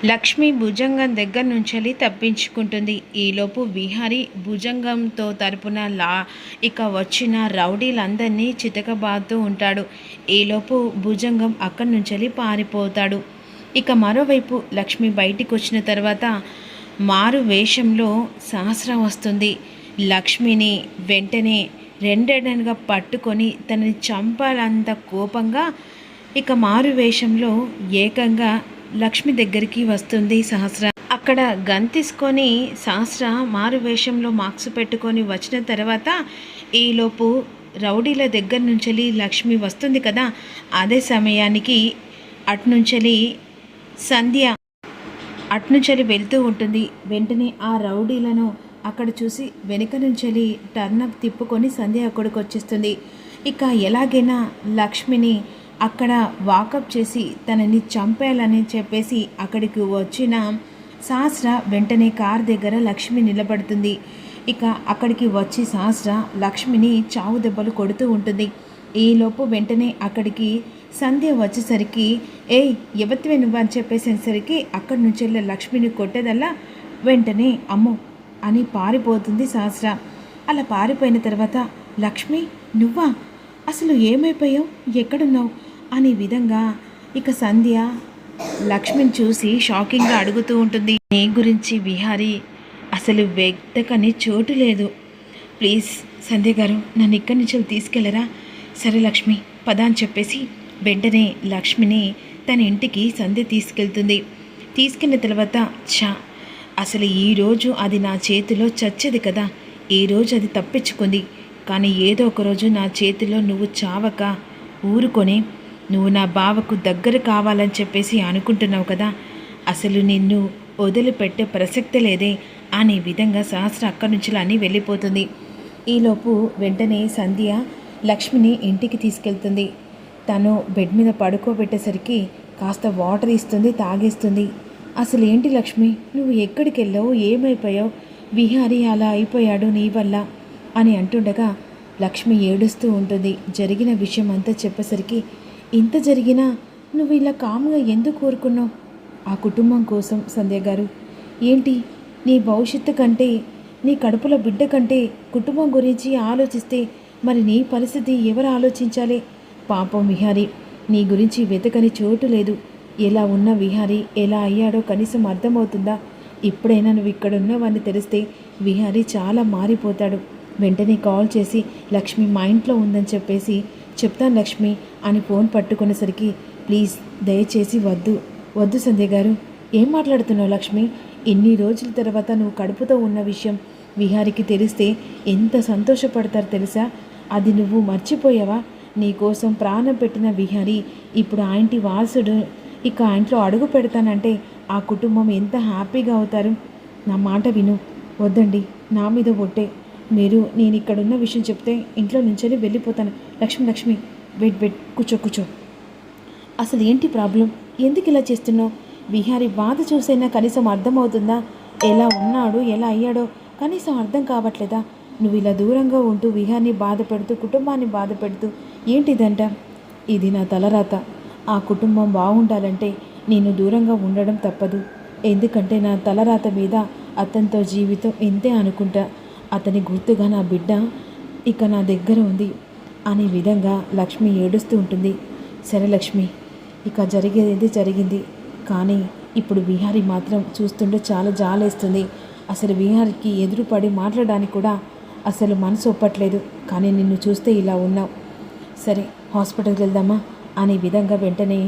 లక్ష్మి భుజంగం దగ్గర నుంచెల్లి తప్పించుకుంటుంది. ఈలోపు విహారి భుజంగంతో తరపున ఇక వచ్చిన రౌడీలందరినీ చితకబాదుతూ ఉంటాడు. ఈలోపు భుజంగం అక్కడి నుంచెల్లి పారిపోతాడు. ఇక మరోవైపు లక్ష్మి బయటికి వచ్చిన తర్వాత మారు వేషంలో సహస్ర వస్తుంది. లక్ష్మిని వెంటనే రెండెడనుగా పట్టుకొని తనని చంపాలంత కోపంగా ఇక మారు వేషంలో ఏకంగా లక్ష్మి దగ్గరికి వస్తుంది సహస్ర. అక్కడ గన్ తీసుకొని సహస్ర మారు వేషంలో మార్క్స్ పెట్టుకొని వచ్చిన తర్వాత ఈలోపు రౌడీల దగ్గర నుంచి లక్ష్మి వస్తుంది కదా, అదే సమయానికి అటునుంచి సంధ్య అటునుంచి వెళ్తూ ఉంటుంది. వెంటనే ఆ రౌడీలను అక్కడ చూసి వెనుక నుంచి టర్నప్ తిప్పుకొని సంధ్య అక్కడికి వచ్చేస్తుంది. ఇక ఎలాగైనా లక్ష్మిని అక్కడ వాకప్ చేసి తనని చంపేయాలని చెప్పేసి అక్కడికి వచ్చిన సహస్ర వెంటనే కార్ దగ్గర లక్ష్మి నిలబడుతుంది. ఇక అక్కడికి వచ్చి సహస్ర లక్ష్మిని చావు దెబ్బలు కొడుతూ ఉంటుంది. ఈలోపు వెంటనే అక్కడికి సంధ్య వచ్చేసరికి ఏయ్ ఎవత్వే నువ్వు అని చెప్పేసేసరికి అక్కడి నుంచి లక్ష్మిని కొట్టేదల్లా వెంటనే అమ్మో అని పారిపోతుంది సహస్ర. అలా పారిపోయిన తర్వాత లక్ష్మి నువ్వా, అసలు ఏమైపోయావు, ఎక్కడున్నావు అనే విధంగా ఇక సంధ్య లక్ష్మిని చూసి షాకింగ్గా అడుగుతూ ఉంటుంది. నీ గురించి విహారీ అసలు వెతకని చోటు లేదు, ప్లీజ్ సంధ్య గారు నన్ను ఇక్కడి నుంచి తీసుకెళ్ళరా. సరే లక్ష్మి పద అని చెప్పేసి వెంటనే లక్ష్మిని తన ఇంటికి సంధ్య తీసుకెళ్తుంది. తీసుకెళ్ళిన తర్వాత అసలు ఈరోజు అది నా చేతిలో చచ్చేది కదా, ఈరోజు అది తప్పించుకుంది. కానీ ఏదో ఒకరోజు నా చేతిలో నువ్వు చావక ఊరుకొని నువ్వు నా బావకు దగ్గర కావాలని చెప్పేసి అనుకుంటున్నావు కదా, అసలు నిన్ను వదిలిపెట్టే ప్రసక్తి లేదే అనే విధంగా సహస్ర అక్కడి నుంచి అని వెళ్ళిపోతుంది. ఈలోపు వెంటనే సంధ్య లక్ష్మిని ఇంటికి తీసుకెళ్తుంది. తను బెడ్ మీద పడుకోబెట్టేసరికి కాస్త వాటర్ ఇస్తుంది, తాగేస్తుంది. అసలు ఏంటి లక్ష్మి నువ్వు ఎక్కడికి వెళ్ళావు, ఏమైపోయావు, విహారీ అలా అయిపోయాడు నీ వల్ల అని అంటుండగా లక్ష్మి ఏడుస్తూ ఉంటుంది. జరిగిన విషయం అంతా చెప్పేసరికి ఇంత జరిగినా నువ్వు ఇలా కామ్గా ఎందుకు కోరుకున్నావు? ఆ కుటుంబం కోసం సంధ్య గారు, ఏంటి నీ భవిష్యత్తు కంటే నీ కడుపుల బిడ్డ కంటే కుటుంబం గురించి ఆలోచిస్తే మరి నీ పరిస్థితి ఎవరు ఆలోచించాలి? పాపం విహారీ నీ గురించి వెతకని చోటు లేదు. ఎలా ఉన్న విహారీ ఎలా అయ్యాడో కనీసం అర్థమవుతుందా? ఇప్పుడైనా నువ్వు ఇక్కడ ఉన్నావని తెలిస్తే విహారీ చాలా మారిపోతాడు. వెంటనే కాల్ చేసి లక్ష్మి మా ఇంట్లో ఉందని చెప్పేసి చెప్తాను లక్ష్మి అని ఫోన్ పట్టుకునేసరికి ప్లీజ్ దయచేసి వద్దు సంధ్య గారు, ఏం మాట్లాడుతున్నావు లక్ష్మి? ఎన్ని రోజుల తర్వాత నువ్వు కడుపుతో ఉన్న విషయం విహారికి తెలిస్తే ఎంత సంతోషపడతారు తెలుసా? అది నువ్వు మర్చిపోయావా? నీకోసం ప్రాణం పెట్టిన విహారీ ఇప్పుడు ఆ ఇంటి వారసుడు ఇక ఆ ఇంట్లో అడుగు పెడతానంటే ఆ కుటుంబం ఎంత హ్యాపీగా అవుతారు. నా మాట విను. వద్దండి, నా మీద ఒట్టే, మీరు నేను ఇక్కడున్న విషయం చెప్తే ఇంట్లో నుంచే వెళ్ళిపోతాను. లక్ష్మి వెయిట్ కూర్చో. అసలు ఏంటి ప్రాబ్లం, ఎందుకు ఇలా చేస్తున్నావు? విహారీ బాధ చూసైనా కనీసం అర్థమవుతుందా? ఎలా ఉన్నాడు ఎలా అయ్యాడో కనీసం అర్థం కావట్లేదా? నువ్వు ఇలా దూరంగా ఉంటూ విహార్ని బాధ పెడుతూ కుటుంబాన్ని బాధ పెడుతూ ఏంటిదంట? ఇది నా తలరాత. ఆ కుటుంబం బాగుండాలంటే నేను దూరంగా ఉండడం తప్పదు. ఎందుకంటే నా తలరాత మీద అతనితో జీవితం ఇంతే అనుకుంటా. అతని గుర్తుగా నా బిడ్డ ఇక నా దగ్గర ఉంది అనే విధంగా లక్ష్మి ఏడుస్తూ ఉంటుంది. సరే లక్ష్మి, ఇక జరిగేది జరిగింది. కానీ ఇప్పుడు విహారీ మాత్రం చూస్తుంటే చాలా జాలేస్తుంది. అసలు విహారీకి ఎదురుపడి మాట్లాడడానికి కూడా అసలు మనసు ఒప్పట్లేదు. కానీ నిన్ను చూస్తే ఇలా ఉన్నావు. సరే హాస్పిటల్కి వెళ్దామా అనే విధంగా వెంటనే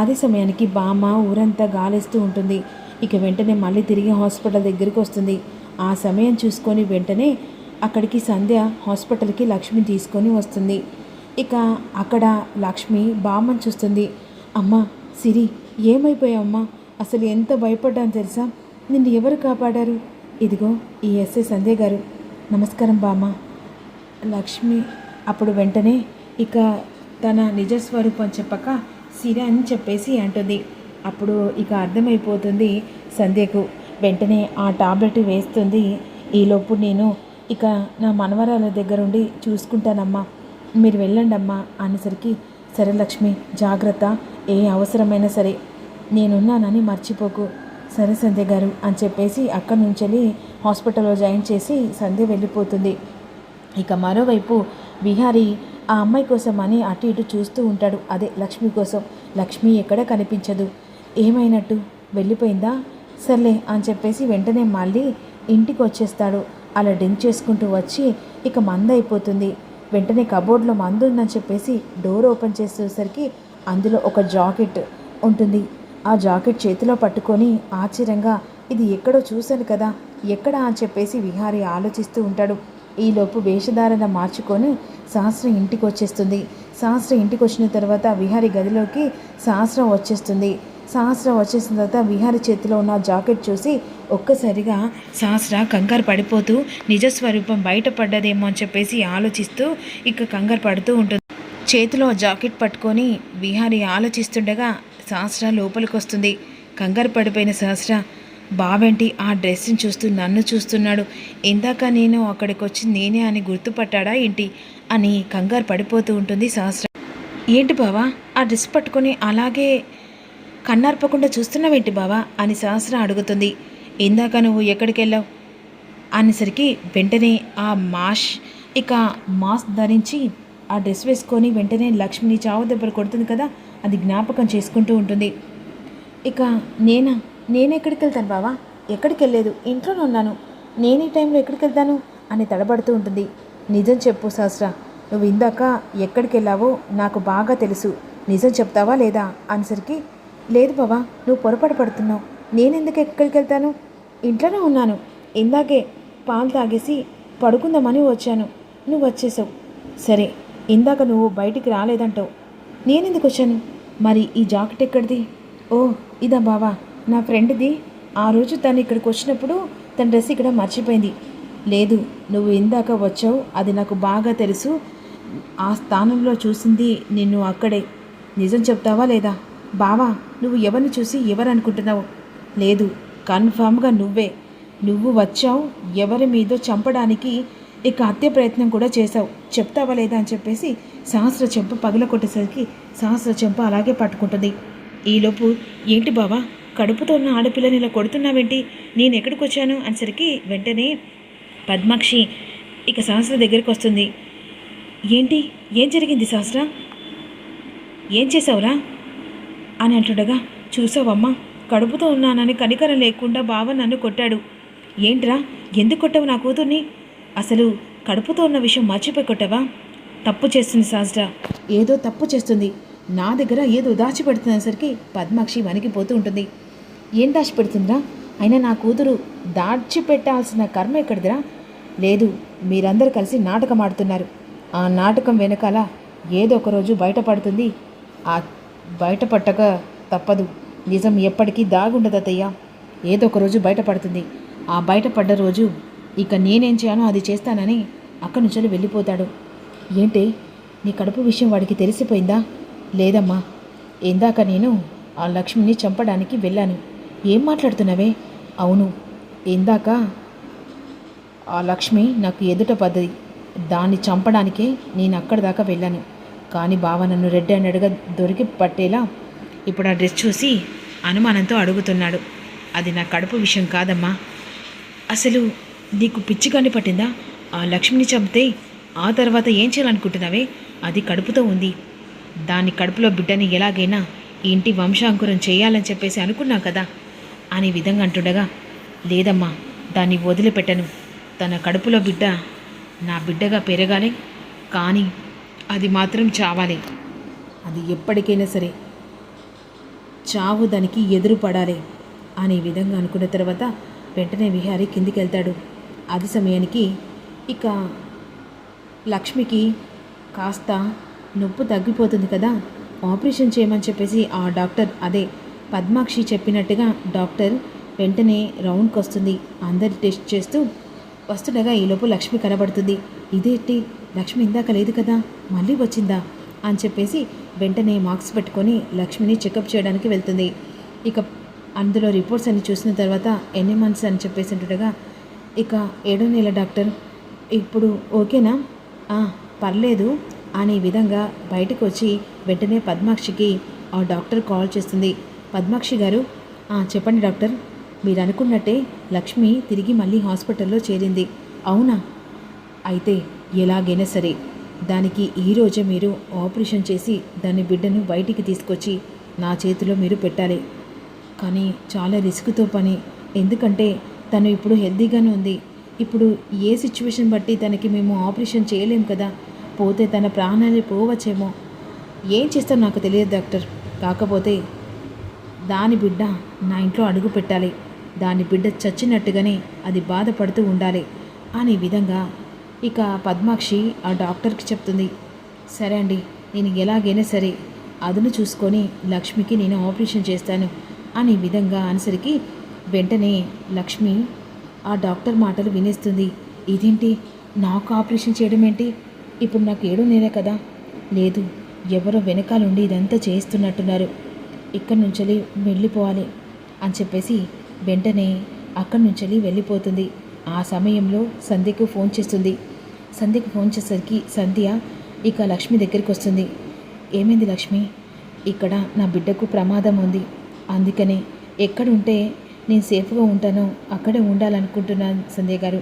అదే సమయానికి బామ్మ ఊరంతా గాలేస్తూ ఉంటుంది. ఇక వెంటనే మళ్ళీ తిరిగి హాస్పిటల్ దగ్గరికి వస్తుంది. ఆ సమయం చూసుకొని వెంటనే అక్కడికి సంధ్య హాస్పిటల్కి లక్ష్మిని తీసుకొని వస్తుంది. ఇక అక్కడ లక్ష్మి బామ్మని చూస్తుంది. అమ్మ సిరి ఏమైపోయావమ్మా? అసలు ఎంత భయపడ్డాను తెలుసా? నిన్ను ఎవరు కాపాడారు? ఇదిగో ఈ ఎస్ఐ సంధ్య గారు. నమస్కారం బామ్మ. లక్ష్మి అప్పుడు వెంటనే ఇక తన నిజస్వరూపం చెప్పక సిరి అని చెప్పేసి అంటుంది. అప్పుడు ఇక అర్థమైపోతుంది సంధ్యకు. వెంటనే ఆ టాబ్లెట్ వేస్తుంది. ఈలోపు నేను ఇక నా మనవరాల దగ్గరుండి చూసుకుంటానమ్మా, మీరు వెళ్ళండి అమ్మా అనేసరికి సరే లక్ష్మి జాగ్రత్త, ఏ అవసరమైనా సరే నేనున్నానని మర్చిపోకు. సరే సంధ్య గారు అని చెప్పేసి అక్కడి నుంచి హాస్పిటల్లో జాయిన్ చేసి సంధ్య వెళ్ళిపోతుంది. ఇక మరోవైపు విహారీ ఆ అమ్మాయి కోసం అని అటు ఇటు చూస్తూ ఉంటాడు. అదే లక్ష్మి కోసం. లక్ష్మి ఎక్కడ కనిపించదు. ఏమైనట్టు వెళ్ళిపోయిందా? సర్లే అని చెప్పేసి వెంటనే మళ్ళీ ఇంటికి వచ్చేస్తాడు. అలా డ్రింక్ చేసుకుంటూ వచ్చి ఇక మందు అయిపోతుంది. వెంటనే కబోర్డ్లో మందు ఉందని చెప్పేసి డోర్ ఓపెన్ చేసేసరికి అందులో ఒక జాకెట్ ఉంటుంది. ఆ జాకెట్ చేతిలో పట్టుకొని ఆశ్చర్యంగా ఇది ఎక్కడో చూశాను కదా, ఎక్కడా అని చెప్పేసి విహారీ ఆలోచిస్తూ ఉంటాడు. ఈలోపు వేషధారణ మార్చుకొని సహస్రం ఇంటికి వచ్చేస్తుంది. సహస్రం ఇంటికి వచ్చిన తర్వాత విహారీ గదిలోకి సహస్రం వచ్చేస్తుంది. సహస్రం వచ్చేసిన తర్వాత విహారీ చేతిలో ఉన్న జాకెట్ చూసి ఒక్కసారిగా సహస్ర కంగారు పడిపోతూ నిజస్వరూపం బయటపడ్డదేమో అని చెప్పేసి ఆలోచిస్తూ ఇక కంగారు పడుతూ ఉంటుంది. చేతిలో జాకెట్ పట్టుకొని విహారీ ఆలోచిస్తుండగా సహస్ర లోపలికి వస్తుంది. కంగారు పడిపోయిన సహస్ర, బావేంటి ఆ డ్రెస్ని చూస్తూ నన్ను చూస్తున్నాడు, ఇందాక నేను అక్కడికి వచ్చి నేనే అని గుర్తుపట్టాడా ఏంటి అని కంగారు పడిపోతూ ఉంటుంది సహస్ర. ఏంటి బావా ఆ డ్రెస్ పట్టుకొని అలాగే కన్నార్పకుండా చూస్తున్నావేంటి బావా అని సహస్ర అడుగుతుంది. ఇందాక నువ్వు ఎక్కడికి వెళ్ళావు అనేసరికి వెంటనే ఆ మాస్క్ ధరించి ఆ డ్రెస్ వేసుకొని వెంటనే లక్ష్మిని చావు దెబ్బలు కొడుతుంది కదా, అది జ్ఞాపకం చేసుకుంటూ ఉంటుంది. ఇక నేనెక్కడికి వెళ్తాను బావా? ఎక్కడికి వెళ్ళలేదు, ఇంట్లోనే ఉన్నాను. నేను ఈ టైంలో ఎక్కడికి వెళ్తాను అని తడబడుతూ ఉంటుంది. నిజం చెప్పు సహస్ర, నువ్వు ఇందాక ఎక్కడికి వెళ్ళావో నాకు బాగా తెలుసు, నిజం చెప్తావా లేదా అనేసరికి, లేదు బావా నువ్వు పొరపాటు పడుతున్నావు, నేనెందుకు ఎక్కడికి వెళ్తాను, ఇంట్లోనే ఉన్నాను. ఇందాకే పాలు తాగేసి పడుకుందామని వచ్చాను, నువ్వు వచ్చేసావు. సరే ఇందాక నువ్వు బయటికి రాలేదంటావు, నేనెందుకు వచ్చాను? మరి ఈ జాకెట్ ఎక్కడిది? ఓ ఇదా బావా, నా ఫ్రెండ్ది. ఆ రోజు తను ఇక్కడికి వచ్చినప్పుడు తన డ్రెస్ ఇక్కడ మర్చిపోయింది. లేదు నువ్వు ఇందాక వచ్చావు, అది నాకు బాగా తెలుసు. ఆ స్థానంలో చూసింది నిన్ను అక్కడే. నిజం చెప్తావా లేదా? బావా నువ్వు ఎవరిని చూసి ఎవరు అనుకుంటున్నావు? లేదు కన్ఫామ్గా నువ్వు వచ్చావు, ఎవరి మీదో చంపడానికి, ఇక హత్య ప్రయత్నం కూడా చేశావు. చెప్తావా లేదా అని చెప్పేసి సహస్ర చెంప పగల కొట్టేసరికి సహస్ర చెంప అలాగే పట్టుకుంటుంది. ఈలోపు ఏంటి బావా కడుపుతో ఉన్న ఆడపిల్లని ఇలా కొడుతున్నావేంటి, నేను ఎక్కడికి వచ్చాను అనేసరికి వెంటనే పద్మాక్షి ఇక సహస్ర దగ్గరికి వస్తుంది. ఏంటి ఏం జరిగింది సహస్ర, ఏం చేసావురా అని అంటుండగా, చూసావమ్మా కడుపుతో ఉన్నానని కనికరం లేకుండా బావ నన్ను కొట్టాడు. ఏంట్రా ఎందుకు కొట్టావు నా కూతుర్ని? అసలు కడుపుతో ఉన్న విషయం మర్చిపోయి కొట్టావా? తప్పు చేస్తుంది సహస్ర, ఏదో తప్పు చేస్తుంది, నా దగ్గర ఏదో దాచిపెడుతున్నసరికి పద్మాక్షి వణికిపోతూ ఉంటుంది. ఏం దాచిపెడుతుందిరా? అయినా నా కూతురు దాచిపెట్టాల్సిన కర్మ ఎక్కడిదిరా? లేదు మీరందరూ కలిసి నాటకం ఆడుతున్నారు. ఆ నాటకం వెనకాల ఏదో ఒక రోజు బయటపడుతుంది. ఆ బయటపట్టక తప్పదు. నిజం ఎప్పటికీ దాగుండదయ్య, ఏదో ఒక రోజు బయటపడుతుంది. ఆ బయటపడ్డ రోజు ఇక నేనేం చేయాలో అది చేస్తానని అక్కడి నుంచి వెళ్ళిపోతాడు. ఏంటి నీ కడుపు విషయం వాడికి తెలిసిపోయిందా? లేదమ్మా, ఇందాక నేను ఆ లక్ష్మిని చంపడానికి వెళ్ళాను. ఏం మాట్లాడుతున్నావే? అవును, ఇందాక ఆ లక్ష్మి నాకు ఎదుట పడ్డది, దాన్ని చంపడానికే నేను అక్కడి దాకా వెళ్ళాను. కానీ బావ నన్ను రెడ్ హ్యాండెడ్గా దొరికి పట్టేలా ఇప్పుడు ఆ డ్రెస్ చూసి అనుమానంతో అడుగుతున్నాడు. అది నా కడుపు విషయం కాదమ్మా. అసలు నీకు పిచ్చి కన్ని పట్టిందా? ఆ లక్ష్మిని చంపితే ఆ తర్వాత ఏం చేయాలనుకుంటున్నావే? అది కడుపుతో ఉంది, దాని కడుపులో బిడ్డని ఎలాగైనా ఈ ఇంటి వంశాంకురం చేయాలని చెప్పేసి అనుకున్నాం కదా అనే విధంగా అంటుండగా, లేదమ్మా దాన్ని వదిలిపెట్టను. తన కడుపులో బిడ్డ నా బిడ్డగా పెరగాలి, కానీ అది మాత్రం చావాలి. అది ఎప్పటికైనా సరే చావు దానికి ఎదురు పడాలి అనే విధంగా అనుకున్న తర్వాత వెంటనే విహారీ కిందికి వెళ్తాడు. అది సమయానికి ఇక లక్ష్మికి కాస్త నొప్పి తగ్గిపోతుంది కదా, ఆపరేషన్ చేయమని చెప్పేసి ఆ డాక్టర్, అదే పద్మాక్షి చెప్పినట్టుగా డాక్టర్ వెంటనే రౌండ్కి వస్తుంది. అందరి టెస్ట్ చేస్తూ వస్తుండగా ఈలోపు లక్ష్మి కనబడుతుంది. ఇదేంటి లక్ష్మి ఇందాక లేదు కదా, మళ్ళీ వచ్చిందా అని చెప్పేసి వెంటనే మార్క్స్ పెట్టుకొని లక్ష్మిని చెకప్ చేయడానికి వెళ్తుంది. ఇక అందులో రిపోర్ట్స్ అన్ని చూసిన తర్వాత ఎన్ని మంత్స్ అని చెప్పేసి ఉంటుండగా, ఇక 7వ నెల డాక్టర్, ఇప్పుడు ఓకేనా? పర్లేదు అనే విధంగా బయటకు వచ్చి వెంటనే పద్మాక్షికి ఆ డాక్టర్ కాల్ చేస్తుంది. పద్మాక్షి గారు, చెప్పండి డాక్టర్, మీరు అనుకున్నట్టే లక్ష్మి తిరిగి మళ్ళీ హాస్పిటల్లో చేరింది. అవునా? అయితే ఎలాగైనా సరే దానికి ఈరోజే మీరు ఆపరేషన్ చేసి దాని బిడ్డను బయటికి తీసుకొచ్చి నా చేతిలో మీరు పెట్టాలి. కానీ చాలా రిస్క్తో పని. ఎందుకంటే తను ఇప్పుడు హెల్తీగానే ఉంది. ఇప్పుడు ఏ సిచ్యువేషన్ బట్టి తనకి మేము ఆపరేషన్ చేయలేం కదా. పోతే తన ప్రాణాలు పోవచ్చేమో. ఏం చేస్తారో నాకు తెలియదు డాక్టర్. కాకపోతే దాని బిడ్డ నా ఇంట్లో అడుగు పెట్టాలి. దాని బిడ్డ చచ్చినట్టుగానే అది బాధపడుతూ ఉండాలి అనే విధంగా ఇక పద్మాక్షి ఆ డాక్టర్కి చెప్తుంది. సరే అండి, నేను ఎలాగైనా సరే అదును చూసుకొని లక్ష్మికి నేను ఆపరేషన్ చేస్తాను అనే విధంగా అనేసరికి వెంటనే లక్ష్మి ఆ డాక్టర్ మాటలు వినేస్తుంది. ఇదేంటి, నాకు ఆపరేషన్ చేయడం ఏంటి? ఇప్పుడు నాకు 7వ నెల కదా. లేదు, ఎవరో వెనకాలండి ఇదంతా చేస్తున్నట్టున్నారు. ఇక్కడి నుంచి వెళ్ళిపోవాలి అని చెప్పేసి వెంటనే అక్కడి నుంచి వెళ్ళిపోతుంది. ఆ సమయంలో సంధ్యకు ఫోన్ చేస్తుంది. సంధ్యకు ఫోన్ చేసేసరికి సంధ్య ఇక లక్ష్మి దగ్గరికి వస్తుంది. ఏమైంది లక్ష్మి? ఇక్కడ నా బిడ్డకు ప్రమాదం ఉంది. అందుకని ఎక్కడుంటే నేను సేఫ్గా ఉంటానో అక్కడే ఉండాలనుకుంటున్నాను సంధ్య గారు.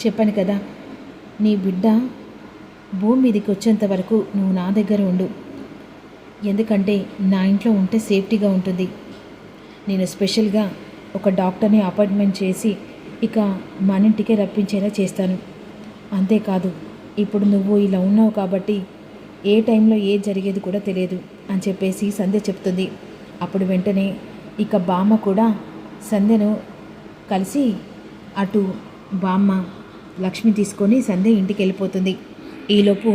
చెప్పాను కదా, నీ బిడ్డ భూమి మీదకి వచ్చేంత వరకు నువ్వు నా దగ్గర ఉండు. ఎందుకంటే నా ఇంట్లో ఉంటే సేఫ్టీగా ఉంటుంది. నేను స్పెషల్గా ఒక డాక్టర్ని అపాయింట్మెంట్ చేసి ఇక మన ఇంటికే రప్పించేలా చేస్తాను. అంతేకాదు, ఇప్పుడు నువ్వు ఇలా ఉన్నావు కాబట్టి ఏ టైంలో ఏది జరిగేది కూడా తెలియదు అని చెప్పేసి సంధ్య చెప్తుంది. అప్పుడు వెంటనే ఇక బామ్మ కూడా సంధ్యను కలిసి అటు బామ్మ లక్ష్మి తీసుకొని సంధ్య ఇంటికి వెళ్ళిపోతుంది. ఈలోపు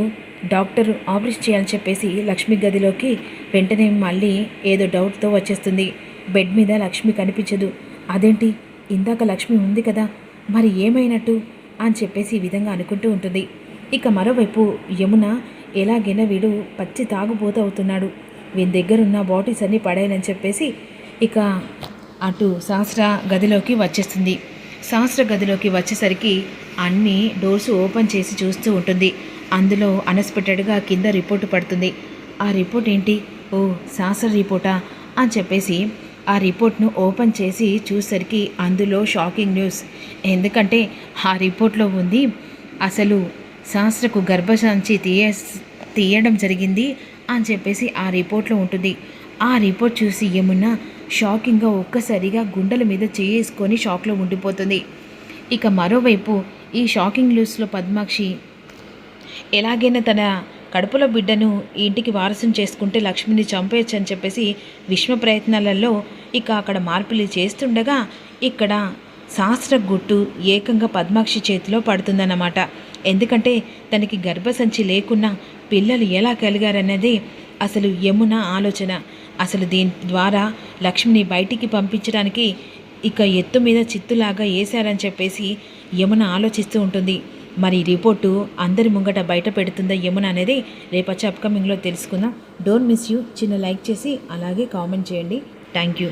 డాక్టర్ ఆపరేషన్ చేయాలని చెప్పేసి లక్ష్మి గదిలోకి వెంటనే మళ్ళీ ఏదో డౌట్తో వచ్చేస్తుంది. బెడ్ మీద లక్ష్మి కనిపించదు. అదేంటి, ఇందాక లక్ష్మి ఉంది కదా, మరి ఏమైనట్టు అని చెప్పేసి ఈ విధంగా అనుకుంటూ ఉంటుంది. ఇక మరోవైపు యమున ఎలాగైనా వీడు పచ్చి తాగుబోతూ అవుతున్నాడు, వీని దగ్గరున్న బాటిల్స్ అన్నీ పడేయాలని చెప్పేసి ఇక అటు శాస్త్ర గదిలోకి వచ్చేస్తుంది. శాస్త్ర గదిలోకి వచ్చేసరికి అన్ని డోర్స్ ఓపెన్ చేసి చూస్తూ ఉంటుంది. అందులో అన్ఎక్స్పెక్టెడ్గా కింద రిపోర్టు పడుతుంది. ఆ రిపోర్ట్ ఏంటి? ఓ శాస్త్ర రిపోర్టా అని చెప్పేసి ఆ రిపోర్ట్ను ఓపెన్ చేసి చూసేసరికి అందులో షాకింగ్ న్యూస్. ఎందుకంటే ఆ రిపోర్ట్లో ఉంది, అసలు శాస్త్రకు గర్భసంచి తీయడం జరిగింది అని చెప్పేసి ఆ రిపోర్ట్లో ఉంటుంది. ఆ రిపోర్ట్ చూసి యమున షాకింగ్గా ఒక్కసారిగా గుండెల మీద చేసుకొని షాక్లో ఉండిపోతుంది. ఇక మరోవైపు ఈ షాకింగ్ న్యూస్లో పద్మాక్షి ఎలాగైనా తన కడుపులో బిడ్డను ఇంటికి వారసుని చేసుకుంటే లక్ష్మిని చంపేయచ్చు అని చెప్పేసి విశ్వ ప్రయత్నాలలో ఇక అక్కడ మార్పులు చేస్తుండగా ఇక్కడ శాస్త్ర గుట్టు ఏకంగా పద్మాక్షి చేతిలో పడుతుందన్నమాట. ఎందుకంటే తనకి గర్భసంచి లేకున్నా పిల్లలు ఎలా కలిగారన్నది అసలు యమున ఆలోచన. అసలు దీని ద్వారా లక్ష్మిని బయటికి పంపించడానికి ఇక ఎత్తు మీద చిత్తులాగా వేశారని చెప్పేసి యమున ఆలోచిస్తూ ఉంటుంది. మరి రిపోర్టు అందరి ముంగట బయట పెడుతుందా యమున అనేది రేపొచ్చే అప్కమింగ్లో తెలుసుకుందాం. Don't miss you. చిన్న లైక్ చేసి అలాగే కామెంట్ చేయండి. Thank you.